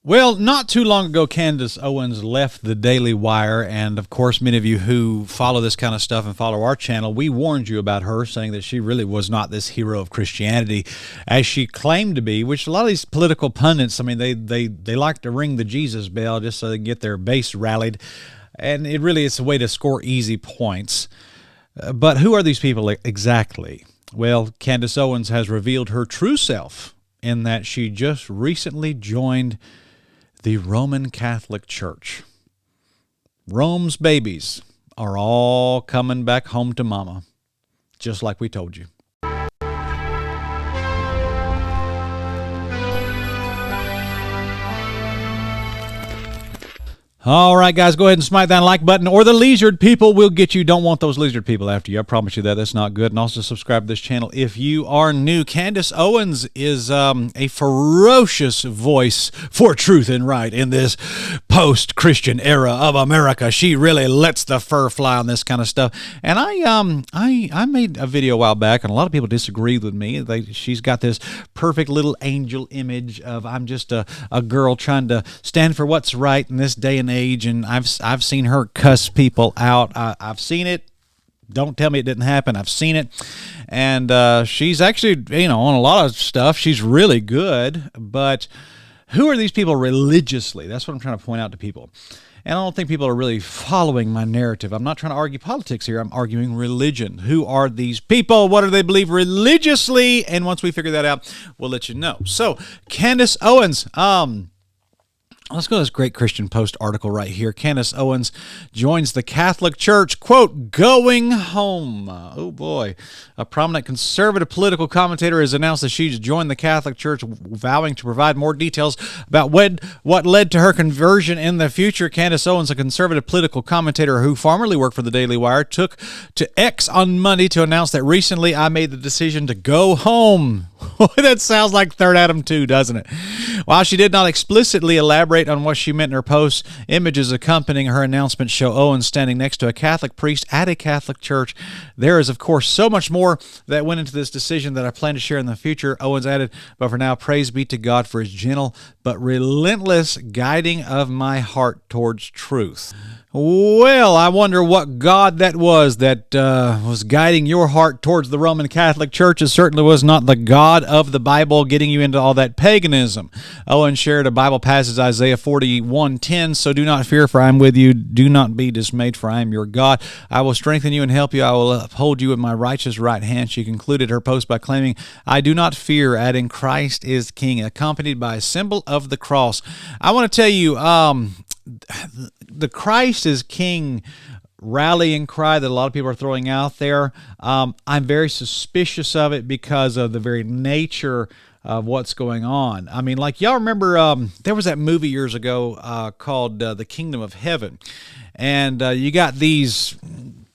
Well, not too long ago, Candace Owens left the Daily Wire, and of course, many of you who follow this kind of stuff and follow our channel, we warned you about her, saying that she really was not this hero of Christianity as she claimed to be, which a lot of these political pundits, I mean, they like to ring the Jesus bell just so they can get their base rallied, and it really is a way to score easy points. But who are these people exactly? Well, Candace Owens has revealed her true self in that she just recently joined the Roman Catholic Church. Rome's babies are all coming back home to mama, just like we told you. All right, guys, go ahead and smite that like button, or the lizard people will get you. Don't want those lizard people after you. I promise you that. That's not good. And also subscribe to this channel if you are new. Candace Owens is a ferocious voice for truth and right in this post-Christian era of America. She really lets the fur fly on this kind of stuff. And I made a video a while back, and a lot of people disagreed with me. She's got this perfect little angel image of I'm just a girl trying to stand for what's right in this day and age, and I've seen her cuss people out. I've seen it. Don't tell me it didn't happen. I've seen it. And she's actually, on a lot of stuff, she's really good. But who are these people religiously? That's what I'm trying to point out to people. And I don't think people are really following my narrative. I'm not trying to argue politics here. I'm arguing religion. Who are these people? What do they believe religiously? And once we figure that out, we'll let you know. So, Candace Owens, let's go to this great Christian Post article right here. Candace Owens joins the Catholic Church, quote, going home. Oh, boy. A prominent conservative political commentator has announced that she's joined the Catholic Church, vowing to provide more details about what led to her conversion in the future. Candace Owens, a conservative political commentator who formerly worked for the Daily Wire, took to X on Monday to announce that recently I made the decision to go home. That sounds like Third Adam 2, doesn't it? While she did not explicitly elaborate on what she meant in her post, images accompanying her announcement show Owens standing next to a Catholic priest at a Catholic church. There is, of course, so much more that went into this decision that I plan to share in the future, Owens added, but for now, praise be to God for his gentle but relentless guiding of my heart towards truth. Well, I wonder what God that was guiding your heart towards the Roman Catholic Church. It certainly was not the God of the Bible getting you into all that paganism. Owen shared a Bible passage, Isaiah 41:10, so do not fear, for I am with you. Do not be dismayed, for I am your God. I will strengthen you and help you. I will uphold you with my righteous right hand. She concluded her post by claiming, I do not fear, adding, Christ is King, accompanied by a symbol of the cross. I want to tell you, the Christ is King rallying cry that a lot of people are throwing out there, I'm very suspicious of it because of the very nature of what's going on. I mean, like, y'all remember there was that movie years ago called The Kingdom of Heaven, and you got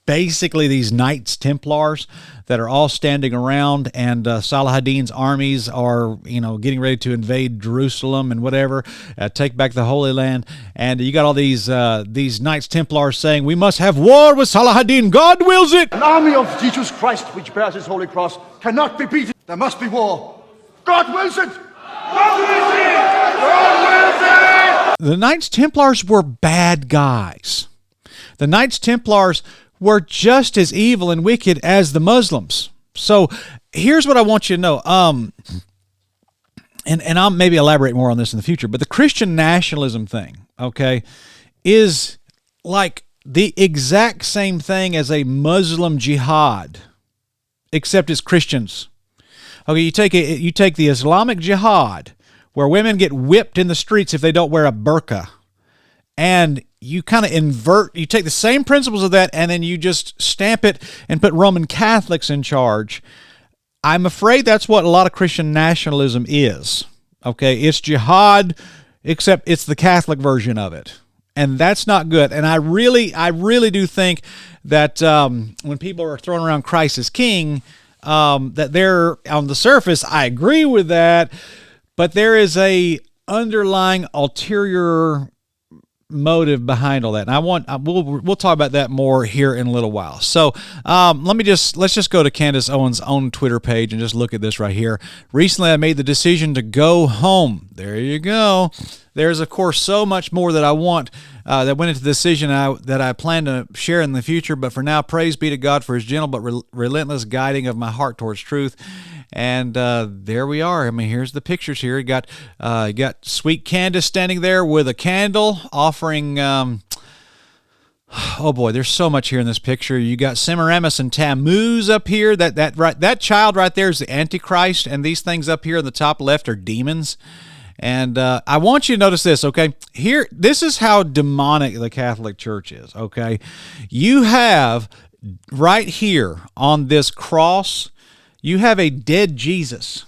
basically these Knights Templars that are all standing around, and Saladin's armies are, getting ready to invade Jerusalem and whatever, take back the Holy Land, and you got all these Knights Templars saying, we must have war with Saladin, God wills it! An army of Jesus Christ which bears his holy cross cannot be beaten. There must be war. God wills it! God wills it! God wills it! The Knights Templars were bad guys. The Knights Templars were just as evil and wicked as the Muslims. So here's what I want you to know. And I'll maybe elaborate more on this in the future, but the Christian nationalism thing, okay, is like the exact same thing as a Muslim jihad, except it's Christians. Okay, you take the Islamic jihad, where women get whipped in the streets if they don't wear a burqa, and you kind of you take the same principles of that, and then you just stamp it and put Roman Catholics in charge. I'm afraid that's what a lot of Christian nationalism is. Okay, it's jihad, except it's the Catholic version of it. And that's not good. And I really do think that when people are throwing around Christ as King, that they're, on the surface, I agree with that, but there is a underlying ulterior motive behind all that. And we'll talk about that more here in a little while. So let's just go to Candace Owens' own Twitter page and just look at this right here. Recently, I made the decision to go home. There you go. There's, of course, so much more that I want that went into the decision that I plan to share in the future. But for now, praise be to God for his gentle but relentless guiding of my heart towards truth. And there we are. I mean, here's the pictures here. You got sweet Candace standing there with a candle offering. Oh boy, there's so much here in this picture. You got Semiramis and Tammuz up here. That child right there is the Antichrist, and these things up here in the top left are demons. And I want you to notice this, okay? Here, this is how demonic the Catholic Church is, okay? You have right here on this cross, you have a dead Jesus.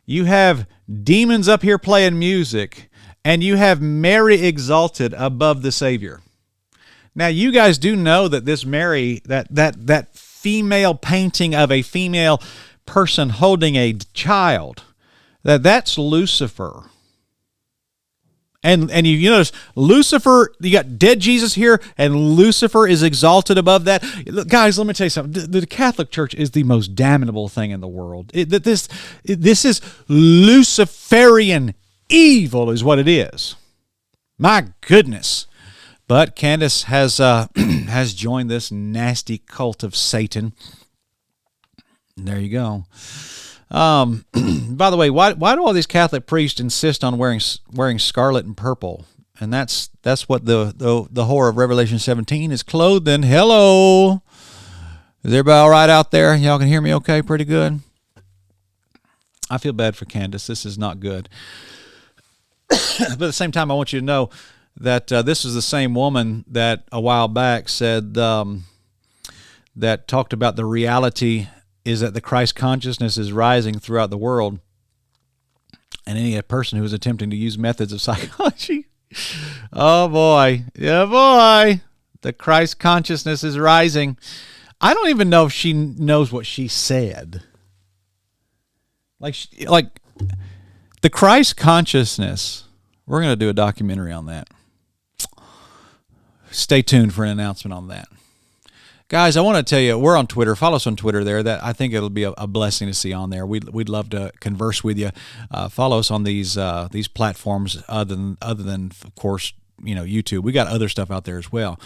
You have demons up here playing music, and you have Mary exalted above the Savior. Now, you guys do know that this Mary, that female painting of a female person holding a child, that's Lucifer. And you notice Lucifer, you got dead Jesus here, and Lucifer is exalted above that. Guys, let me tell you something. The Catholic Church is the most damnable thing in the world. This is Luciferian evil is what it is. My goodness. But Candace has has joined this nasty cult of Satan. There you go. By the way, why do all these Catholic priests insist on wearing scarlet and purple? And that's what the horror of Revelation 17 is clothed in. Hello, is everybody all right out there? Y'all can hear me okay, pretty good. I feel bad for Candace. This is not good. But at the same time, I want you to know that this is the same woman that a while back said that talked about the reality is that the Christ consciousness is rising throughout the world, and any person who is attempting to use methods of psychology, oh boy, yeah boy, the Christ consciousness is rising. I don't even know if she knows what she said. Like the Christ consciousness, we're going to do a documentary on that. Stay tuned for an announcement on that. Guys, I want to tell you, we're on Twitter. Follow us on Twitter there. That I think it'll be a blessing to see on there. We'd love to converse with you. Follow us on these platforms other than of course, YouTube. We got other stuff out there as well.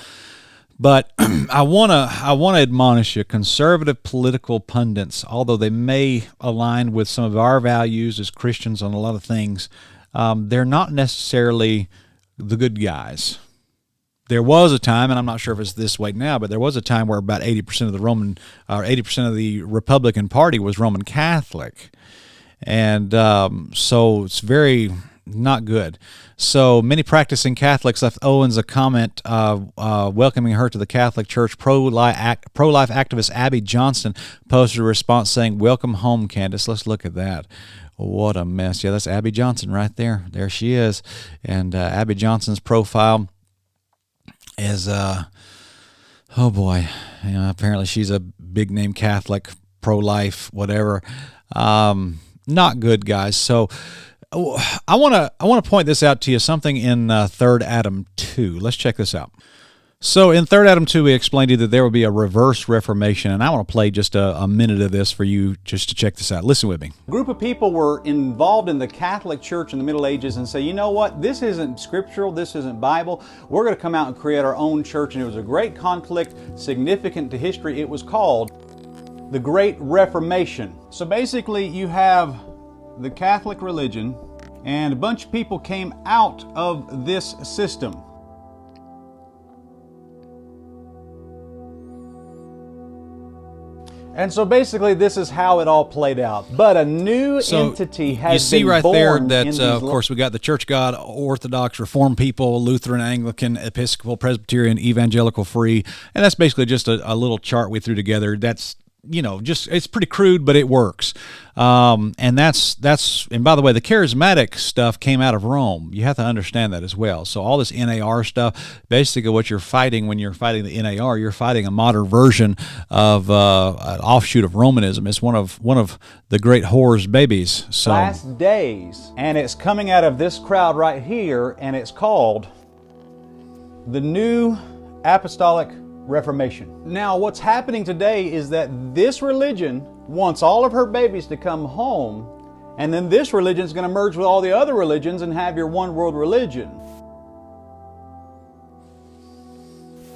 But I want to admonish you, conservative political pundits, although they may align with some of our values as Christians on a lot of things, they're not necessarily the good guys. There was a time, and I'm not sure if it's this way now, but there was a time where about 80% of the 80% of the Republican Party was Roman Catholic, and so it's very not good. So many practicing Catholics left Owens a comment welcoming her to the Catholic Church. Pro-life activist Abby Johnson posted a response saying, "Welcome home, Candace." Let's look at that. What a mess. Yeah, that's Abby Johnson right there. There she is, and Abby Johnson's profile is oh boy, apparently she's a big name Catholic, pro-life, whatever. Not good, guys. So I want to point this out to you, something in 3rd Adam 2. Let's check this out. So in 3rd Adam 2, we explained to you that there will be a reverse reformation, and I want to play just a minute of this for you just to check this out. Listen with me. A group of people were involved in the Catholic Church in the Middle Ages and say, you know what, this isn't scriptural, this isn't Bible, we're going to come out and create our own church. And it was a great conflict, significant to history. It was called the Great Reformation. So basically you have the Catholic religion, and a bunch of people came out of this system. And so basically this is how it all played out. But a new entity has been born. You see right there that, of course, we got the Church of God, Orthodox, Reformed people, Lutheran, Anglican, Episcopal, Presbyterian, Evangelical, Free. And that's basically just a little chart we threw together. That's, just it's pretty crude, but it works. And and by the way, the charismatic stuff came out of Rome. You have to understand that as well. So all this NAR stuff, basically what you're fighting when you're fighting the NAR, you're fighting a modern version of an offshoot of Romanism. It's one of the great whore's babies. So last days, and it's coming out of this crowd right here, and it's called the new apostolic reformation. Now, what's happening today is that this religion wants all of her babies to come home, and then this religion is going to merge with all the other religions and have your one world religion.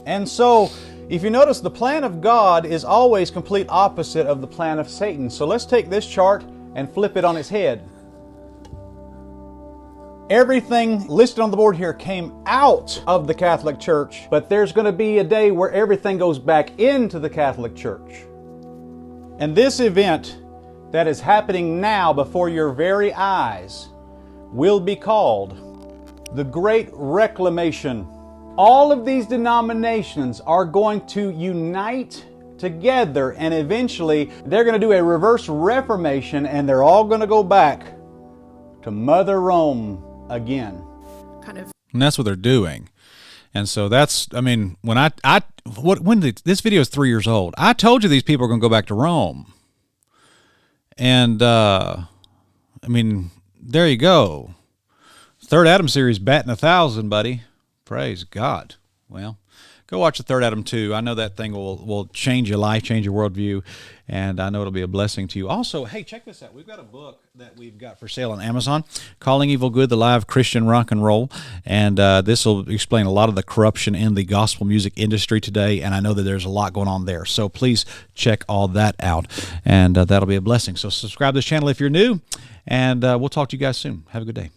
And so, if you notice, the plan of God is always complete opposite of the plan of Satan. So let's take this chart and flip it on its head. Everything listed on the board here came out of the Catholic Church, but there's going to be a day where everything goes back into the Catholic Church. And this event that is happening now before your very eyes will be called the Great Reclamation. All of these denominations are going to unite together, and eventually they're going to do a reverse reformation, and they're all going to go back to Mother Rome again. And that's what they're doing. And so that's, I mean, this video is 3 years old. I told you these people are going to go back to Rome. And, I mean, there you go. Third Adam series batting 1,000, buddy. Praise God. Well, go watch the Third Adam 2. I know that thing will change your life, change your worldview, and I know it'll be a blessing to you. Also, hey, check this out. We've got a book that we've got for sale on Amazon, Calling Evil Good, the Live Christian Rock and Roll, and this will explain a lot of the corruption in the gospel music industry today, and I know that there's a lot going on there. So please check all that out, and that'll be a blessing. So subscribe to this channel if you're new, and we'll talk to you guys soon. Have a good day.